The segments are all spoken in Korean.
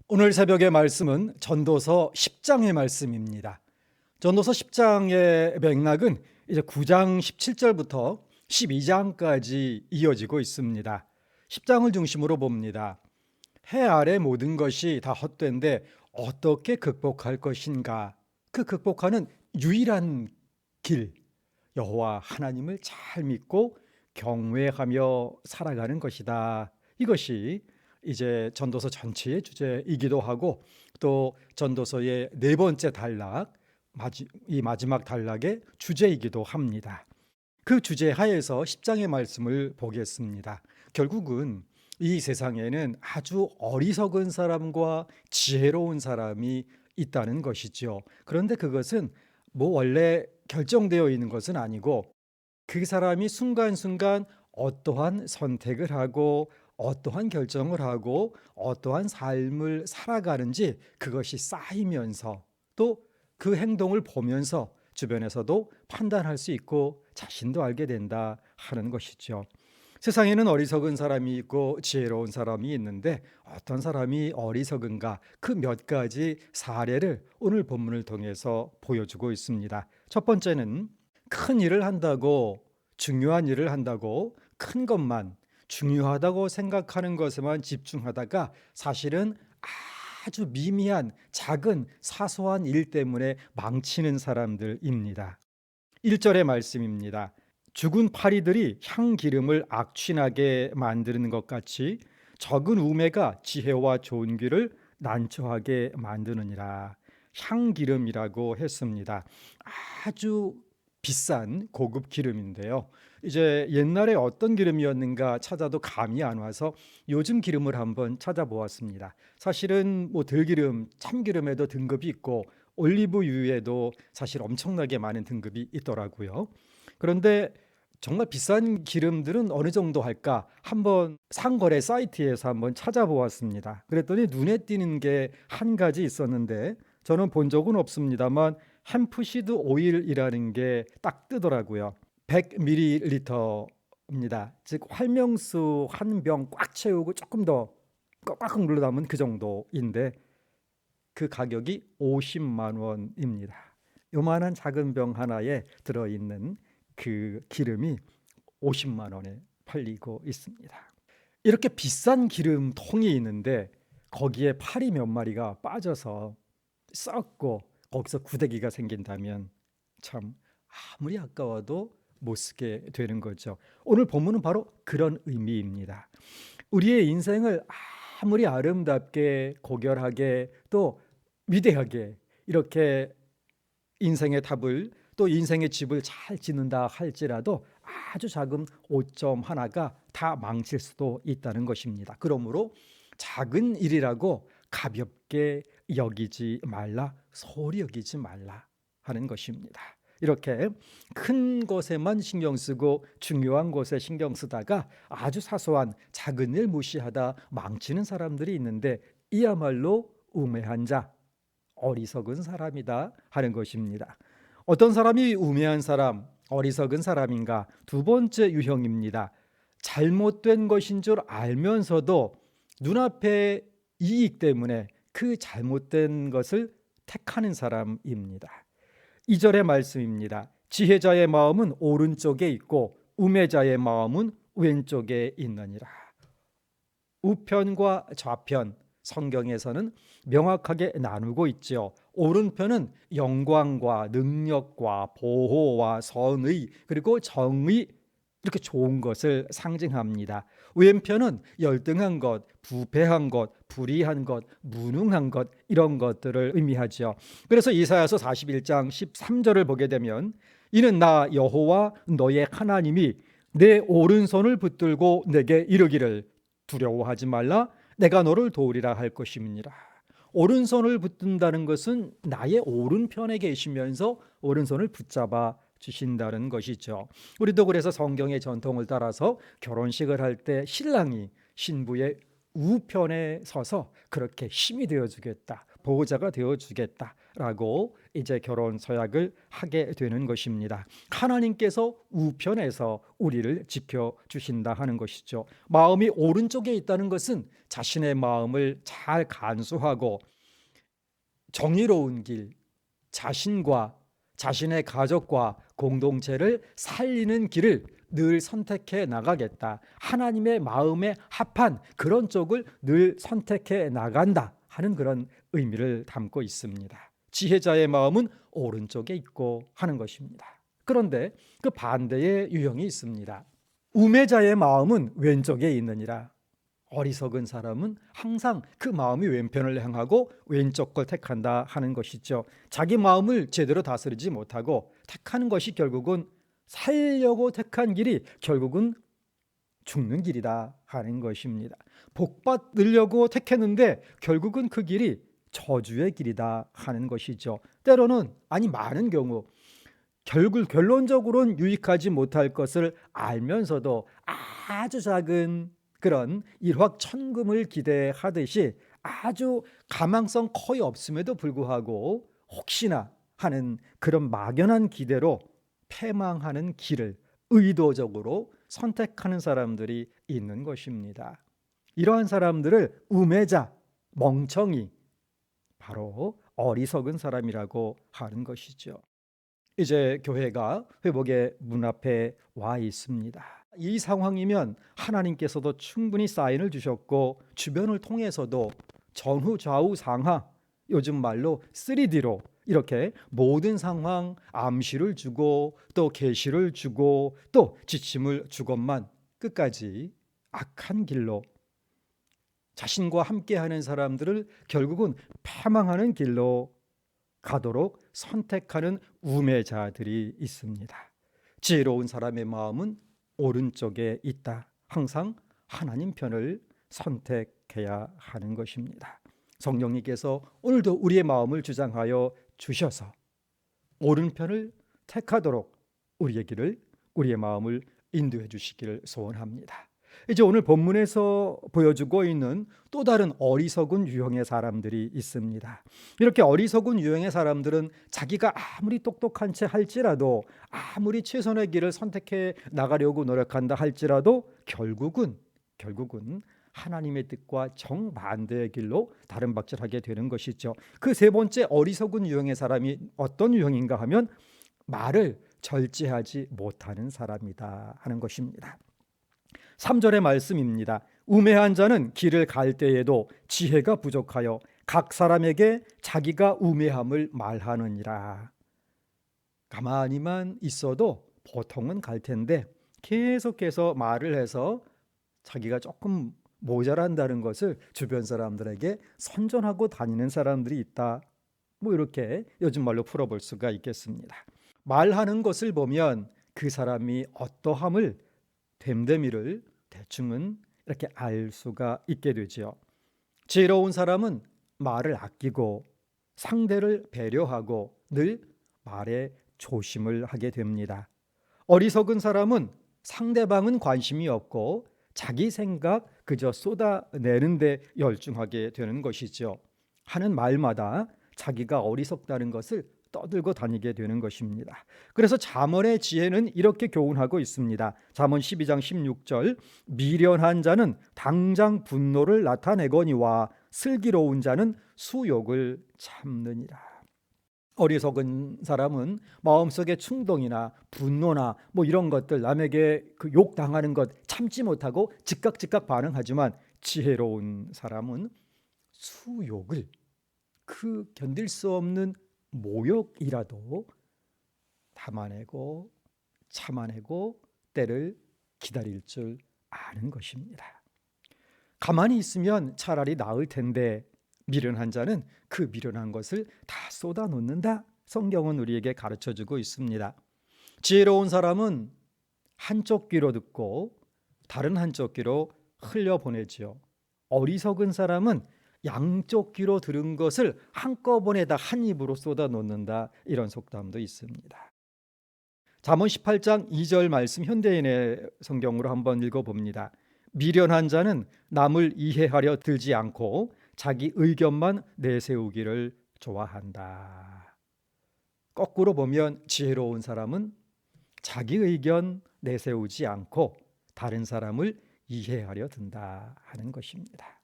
오늘 새벽의 말씀은 전도서 10장의 말씀입니다. 전도서 10장의 맥락은 이제 9장 17절부터 12장까지 이어지고 있습니다. 10장을 중심으로 봅니다. 해 아래 모든 것이 다 헛된데 어떻게 극복할 것인가? 그 극복하는 유일한 길, 여호와 하나님을 잘 믿고 경외하며 살아가는 것이다. 이것이 이제 전도서 전체의 주제이기도 하고, 또 전도서의 네 번째 단락, 이 마지막 단락의 주제이기도 합니다. 그 주제 하에서 10장의 말씀을 보겠습니다. 결국은 이 세상에는 아주 어리석은 사람과 지혜로운 사람이 있다는 것이죠. 그런데 그것은 원래 결정되어 있는 것은 아니고, 그 사람이 순간순간 어떠한 선택을 하고 어떠한 결정을 하고 어떠한 삶을 살아가는지, 그것이 쌓이면서 또 그 행동을 보면서 주변에서도 판단할 수 있고 자신도 알게 된다 하는 것이죠. 세상에는 어리석은 사람이 있고 지혜로운 사람이 있는데, 어떤 사람이 어리석은가, 그 몇 가지 사례를 오늘 본문을 통해서 보여주고 있습니다. 첫 번째는 큰 일을 한다고, 중요한 일을 한다고 큰 것만, 중요하다고 생각하는 것에만 집중하다가 사실은 아주 미미한 작은 사소한 일 때문에 망치는 사람들입니다. 1절의 말씀입니다. 죽은 파리들이 향기름을 악취나게 만드는 것 같이 적은 우매가 지혜와 좋은 길을 난처하게 만드느니라. 향기름이라고 했습니다. 아주 비싼 고급 기름인데요. 이제 옛날에 어떤 기름이었는가 찾아도 감이 안 와서 요즘 기름을 한번 찾아보았습니다. 사실은 들기름, 참기름에도 등급이 있고 올리브유에도 사실 엄청나게 많은 등급이 있더라고요. 그런데 정말 비싼 기름들은 어느 정도 할까? 한번 상거래 사이트에서 한번 찾아보았습니다. 그랬더니 눈에 띄는 게 한 가지 있었는데, 저는 본 적은 없습니다만 햄프시드 오일이라는 게 딱 뜨더라고요. 100ml입니다. 즉 활명수 한 병 꽉 채우고 조금 더 꽉꽉 눌러 담은 그 정도인데, 그 가격이 50만 원입니다. 요만한 작은 병 하나에 들어있는 그 기름이 50만 원에 팔리고 있습니다. 이렇게 비싼 기름통이 있는데 거기에 파리 몇 마리가 빠져서 썩고 거기서 구데기가 생긴다면 참 아무리 아까워도 못 쓰게 되는 거죠. 오늘 본문은 바로 그런 의미입니다. 우리의 인생을 아무리 아름답게 고결하게 또 위대하게 이렇게 인생의 답을, 또 인생의 집을 잘 짓는다 할지라도 아주 작은 오점 하나가 다 망칠 수도 있다는 것입니다. 그러므로 작은 일이라고 가볍게 여기지 말라, 소홀히 여기지 말라 하는 것입니다. 이렇게 큰 것에만 신경 쓰고 중요한 것에 신경 쓰다가 아주 사소한 작은 일 무시하다 망치는 사람들이 있는데, 이야말로 우매한 자, 어리석은 사람이다 하는 것입니다. 어떤 사람이 우매한 사람, 어리석은 사람인가? 두 번째 유형입니다. 잘못된 것인 줄 알면서도 눈앞의 이익 때문에 그 잘못된 것을 택하는 사람입니다. 2절의 말씀입니다. 지혜자의 마음은 오른쪽에 있고 우매자의 마음은 왼쪽에 있느니라. 우편과 좌편, 성경에서는 명확하게 나누고 있죠. 오른편은 영광과 능력과 보호와 선의, 그리고 정의, 이렇게 좋은 것을 상징합니다. 왼편은 열등한 것, 부패한 것, 불의한 것, 무능한 것, 이런 것들을 의미하죠. 그래서 이사야서 41장 13절을 보게 되면, 이는 나 여호와 너의 하나님이 내 오른손을 붙들고 내게 이르기를 두려워하지 말라, 내가 너를 도우리라 할 것임이니라. 오른손을 붙든다는 것은 나의 오른편에 계시면서 오른손을 붙잡아 주신다는 것이죠. 우리도 그래서 성경의 전통을 따라서 결혼식을 할 때 신랑이 신부의 우편에 서서 그렇게 힘이 되어주겠다, 보호자가 되어주겠다라고 이제 결혼 서약을 하게 되는 것입니다. 하나님께서 우편에서 우리를 지켜주신다 하는 것이죠. 마음이 오른쪽에 있다는 것은 자신의 마음을 잘 간수하고 정의로운 길, 자신과 자신의 가족과 공동체를 살리는 길을 늘 선택해 나가겠다. 하나님의 마음에 합한 그런 쪽을 늘 선택해 나간다 하는 그런 의미를 담고 있습니다. 지혜자의 마음은 오른쪽에 있고 하는 것입니다. 그런데 그 반대의 유형이 있습니다. 우매자의 마음은 왼쪽에 있느니라. 어리석은 사람은 항상 그 마음이 왼편을 향하고 왼쪽 걸 택한다 하는 것이죠. 자기 마음을 제대로 다스리지 못하고 택하는 것이 결국은 살려고 택한 길이 결국은 죽는 길이다 하는 것입니다. 복 받으려고 택했는데 결국은 그 길이 저주의 길이다 하는 것이죠. 때로는 많은 경우 결론적으로는 유익하지 못할 것을 알면서도 아주 작은 그런 일확천금을 기대하듯이 아주 가망성 거의 없음에도 불구하고 혹시나 하는 그런 막연한 기대로 패망하는 길을 의도적으로 선택하는 사람들이 있는 것입니다. 이러한 사람들을 우매자, 멍청이, 바로 어리석은 사람이라고 하는 것이죠. 이제 교회가 회복의 문 앞에 와 있습니다. 이 상황이면 하나님께서도 충분히 사인을 주셨고 주변을 통해서도 전후 좌우 상하, 요즘 말로 3D로 이렇게 모든 상황 암시를 주고 또 계시를 주고 또 지침을 주건만 끝까지 악한 길로 자신과 함께하는 사람들을 결국은 패망하는 길로 가도록 선택하는 우매자들이 있습니다. 지혜로운 사람의 마음은 오른쪽에 있다. 항상 하나님 편을 선택해야 하는 것입니다. 성령님께서 오늘도 우리의 마음을 주장하여 주셔서 오른편을 택하도록 우리의 길을, 우리의 마음을 인도해 주시기를 소원합니다. 이제 오늘 본문에서 보여주고 있는 또 다른 어리석은 유형의 사람들이 있습니다. 이렇게 어리석은 유형의 사람들은 자기가 아무리 똑똑한 채 할지라도, 아무리 최선의 길을 선택해 나가려고 노력한다 할지라도 결국은 하나님의 뜻과 정반대의 길로 다름박질하게 되는 것이죠. 그 세 번째 어리석은 유형의 사람이 어떤 유형인가 하면 말을 절제하지 못하는 사람이다 하는 것입니다. 3절의 말씀입니다. 우매한 자는 길을 갈 때에도 지혜가 부족하여 각 사람에게 자기가 우매함을 말하느니라. 가만히만 있어도 보통은 갈 텐데 계속해서 말을 해서 자기가 조금 모자란다는 것을 주변 사람들에게 선전하고 다니는 사람들이 있다. 이렇게 요즘 말로 풀어볼 수가 있겠습니다. 말하는 것을 보면 그 사람이 어떠함을 됨됨이를 대충은 이렇게 알 수가 있게 되지요. 지혜로운 사람은 말을 아끼고 상대를 배려하고 늘 말에 조심을 하게 됩니다. 어리석은 사람은 상대방은 관심이 없고 자기 생각 그저 쏟아내는 데 열중하게 되는 것이죠. 하는 말마다 자기가 어리석다는 것을 떠들고 다니게 되는 것입니다. 그래서 잠언의 지혜는 이렇게 교훈하고 있습니다. 잠언 12장 16절 미련한 자는 당장 분노를 나타내거니와 슬기로운 자는 수욕을 참느니라. 어리석은 사람은 마음속의 충동이나 분노나 이런 것들, 남에게 그 욕 당하는 것 참지 못하고 즉각 반응하지만 지혜로운 사람은 수욕을, 그 견딜 수 없는 모욕이라도 담아내고 참아내고 때를 기다릴 줄 아는 것입니다. 가만히 있으면 차라리 나을 텐데 미련한 자는 그 미련한 것을 다 쏟아놓는다. 성경은 우리에게 가르쳐주고 있습니다. 지혜로운 사람은 한쪽 귀로 듣고 다른 한쪽 귀로 흘려보내지요. 어리석은 사람은 양쪽 귀로 들은 것을 한꺼번에 다 한 입으로 쏟아놓는다. 이런 속담도 있습니다. 잠언 18장 2절 말씀 현대인의 성경으로 한번 읽어봅니다. 미련한 자는 남을 이해하려 들지 않고 자기 의견만 내세우기를 좋아한다. 거꾸로 보면 지혜로운 사람은 자기 의견 내세우지 않고 다른 사람을 이해하려 든다 하는 것입니다.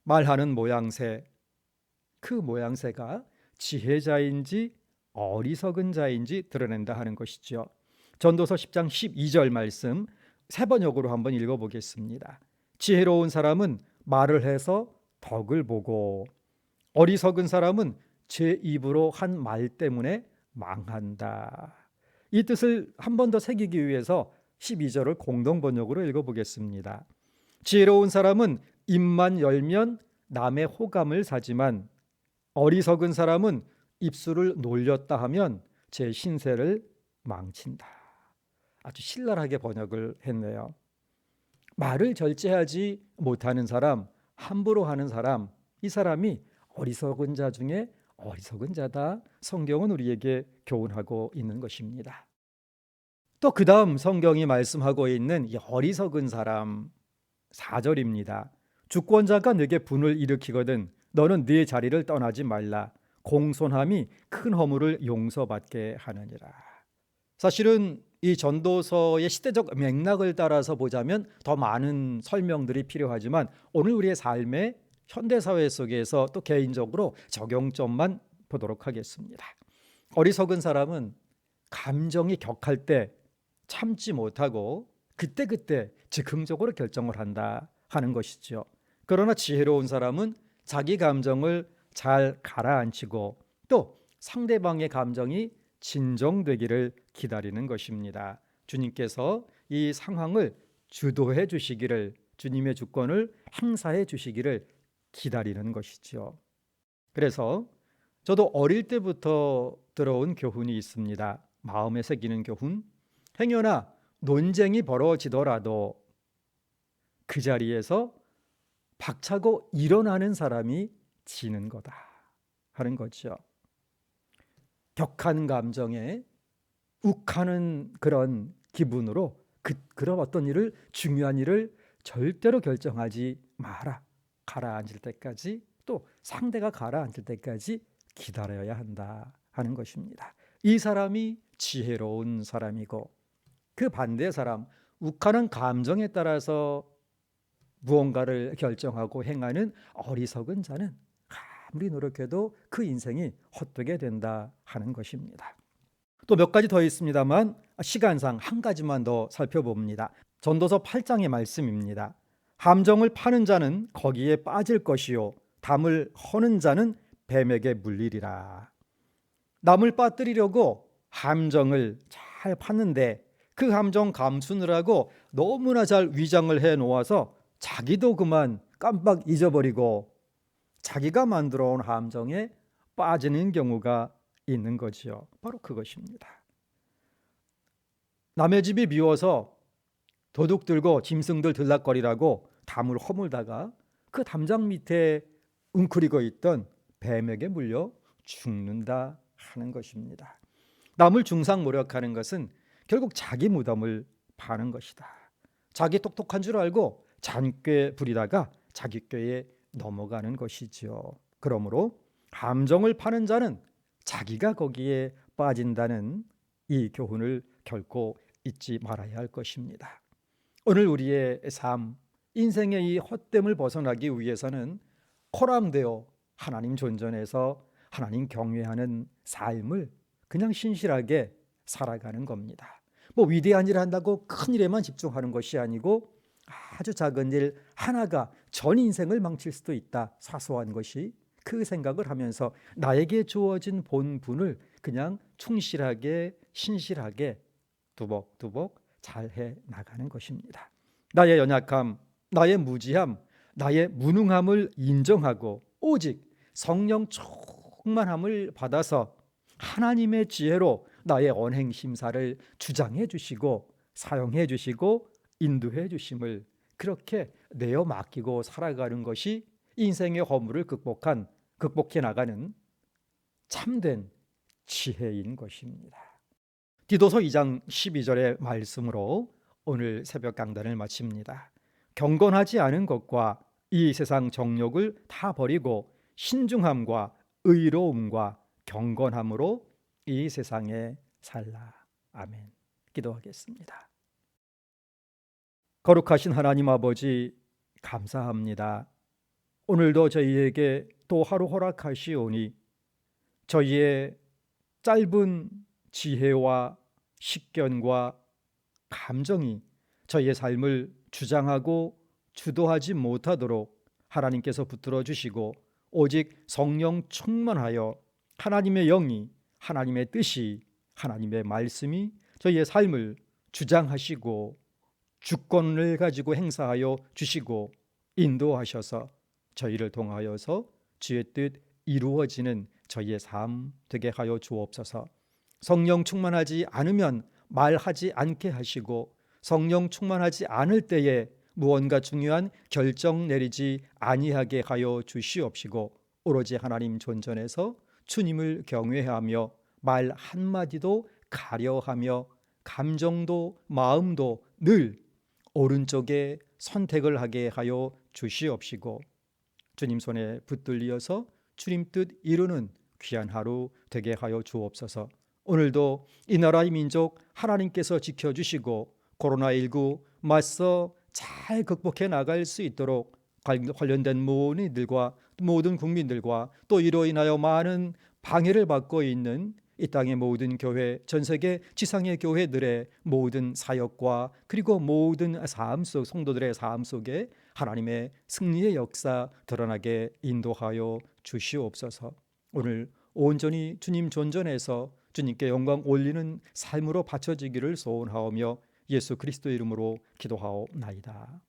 말하는 모양새, 그 모양새가 지혜자인지 어리석은 자인지 드러낸다 하는 것이죠. 전도서 10장 12절 말씀 세 번역으로 한번 읽어보겠습니다. 지혜로운 사람은 말을 해서 덕을 보고 어리석은 사람은 제 입으로 한 말 때문에 망한다. 이 뜻을 한 번 더 새기기 위해서 12절을 공동 번역으로 읽어보겠습니다. 지혜로운 사람은 입만 열면 남의 호감을 사지만 어리석은 사람은 입술을 놀렸다 하면 제 신세를 망친다. 아주 신랄하게 번역을 했네요. 말을 절제하지 못하는 사람, 함부로 하는 사람, 이 사람이 어리석은 자 중에 어리석은 자다. 성경은 우리에게 교훈하고 있는 것입니다. 또 그 다음 성경이 말씀하고 있는 이 어리석은 사람 4절입니다. 주권자가 네게 분을 일으키거든 너는 네 자리를 떠나지 말라. 공손함이 큰 허물을 용서받게 하느니라. 사실은 이 전도서의 시대적 맥락을 따라서 보자면 더 많은 설명들이 필요하지만 오늘 우리의 삶의 현대사회 속에서 또 개인적으로 적용점만 보도록 하겠습니다. 어리석은 사람은 감정이 격할 때 참지 못하고 그때그때 즉흥적으로 결정을 한다 하는 것이죠. 그러나 지혜로운 사람은 자기 감정을 잘 가라앉히고 또 상대방의 감정이 진정되기를 기다리는 것입니다. 주님께서 이 상황을 주도해 주시기를, 주님의 주권을 행사해 주시기를 기다리는 것이죠. 그래서 저도 어릴 때부터 들어온 교훈이 있습니다. 마음에 새기는 교훈. 행여나 논쟁이 벌어지더라도 그 자리에서 박차고 일어나는 사람이 지는 거다 하는 거죠. 격한 감정에 욱하는 그런 기분으로 그런 어떤 일을, 중요한 일을 절대로 결정하지 마라. 가라앉을 때까지, 또 상대가 가라앉을 때까지 기다려야 한다 하는 것입니다. 이 사람이 지혜로운 사람이고, 그 반대 사람, 욱하는 감정에 따라서 무언가를 결정하고 행하는 어리석은 자는 아무리 노력해도 그 인생이 헛되게 된다 하는 것입니다. 또 몇 가지 더 있습니다만 시간상 한 가지만 더 살펴봅니다. 전도서 8장의 말씀입니다. 함정을 파는 자는 거기에 빠질 것이요 담을 허는 자는 뱀에게 물리리라. 남을 빠뜨리려고 함정을 잘 팠는데 그 함정 감추느라고 너무나 잘 위장을 해 놓아서 자기도 그만 깜빡 잊어버리고 자기가 만들어 온 함정에 빠지는 경우가 있는 거지요. 바로 그것입니다. 남의 집이 미워서 도둑 들고 짐승들 들락거리라고 담을 허물다가 그 담장 밑에 웅크리고 있던 뱀에게 물려 죽는다 하는 것입니다. 남을 중상모략하는 것은 결국 자기 무덤을 파는 것이다. 자기 똑똑한 줄 알고 잔꾀 부리다가 자기 꾀에 넘어가는 것이지요. 그러므로 함정을 파는 자는 자기가 거기에 빠진다는 이 교훈을 결코 잊지 말아야 할 것입니다. 오늘 우리의 삶, 인생의 이 헛됨을 벗어나기 위해서는 코랑되어 하나님 존전해서 하나님 경외하는 삶을 그냥 신실하게 살아가는 겁니다. 뭐 위대한 일을 한다고 큰 일에만 집중하는 것이 아니고 아주 작은 일 하나가 전 인생을 망칠 수도 있다. 사소한 것이, 그 생각을 하면서 나에게 주어진 본분을 그냥 충실하게 신실하게 두벅두벅 잘해 나가는 것입니다. 나의 연약함, 나의 무지함, 나의 무능함을 인정하고 오직 성령 충만함을 받아서 하나님의 지혜로 나의 언행 심사를 주장해 주시고 사용해 주시고 인도해 주심을 그렇게 내어 맡기고 살아가는 것이 인생의 허물을 극복해 나가는 참된 지혜인 것입니다. 디도서 2장 12절의 말씀으로 오늘 새벽 강단을 마칩니다. 경건하지 않은 것과 이 세상 정욕을 다 버리고 신중함과 의로움과 경건함으로 이 세상에 살라. 아멘. 기도하겠습니다. 거룩하신 하나님 아버지, 감사합니다. 오늘도 저희에게 또 하루 허락하시오니 저희의 짧은 지혜와 식견과 감정이 저희의 삶을 주장하고 주도하지 못하도록 하나님께서 붙들어 주시고 오직 성령 충만하여 하나님의 영이, 하나님의 뜻이, 하나님의 말씀이 저희의 삶을 주장하시고 주권을 가지고 행사하여 주시고 인도하셔서 저희를 통하여서 주의 뜻 이루어지는 저희의 삶 되게 하여 주옵소서. 성령 충만하지 않으면 말하지 않게 하시고 성령 충만하지 않을 때에 무언가 중요한 결정 내리지 아니하게 하여 주시옵시고 오로지 하나님 존전에서 주님을 경외하며 말 한마디도 가려하며 감정도 마음도 늘 오른쪽에 선택을 하게 하여 주시옵시고 주님 손에 붙들리어서 주님 뜻 이루는 귀한 하루 되게 하여 주옵소서. 오늘도 이 나라의 민족 하나님께서 지켜주시고 코로나19 맞서 잘 극복해 나갈 수 있도록 관련된 모든 이들과 모든 국민들과 또 이로 인하여 많은 방해를 받고 있는 이 땅의 모든 교회, 전 세계 지상의 교회들의 모든 사역과 그리고 모든 삶 속 성도들의 삶 속에 하나님의 승리의 역사 드러나게 인도하여 주시옵소서. 오늘 온전히 주님 존전에서 주님께 영광 올리는 삶으로 바쳐지기를 소원하오며 예수 그리스도 이름으로 기도하옵나이다.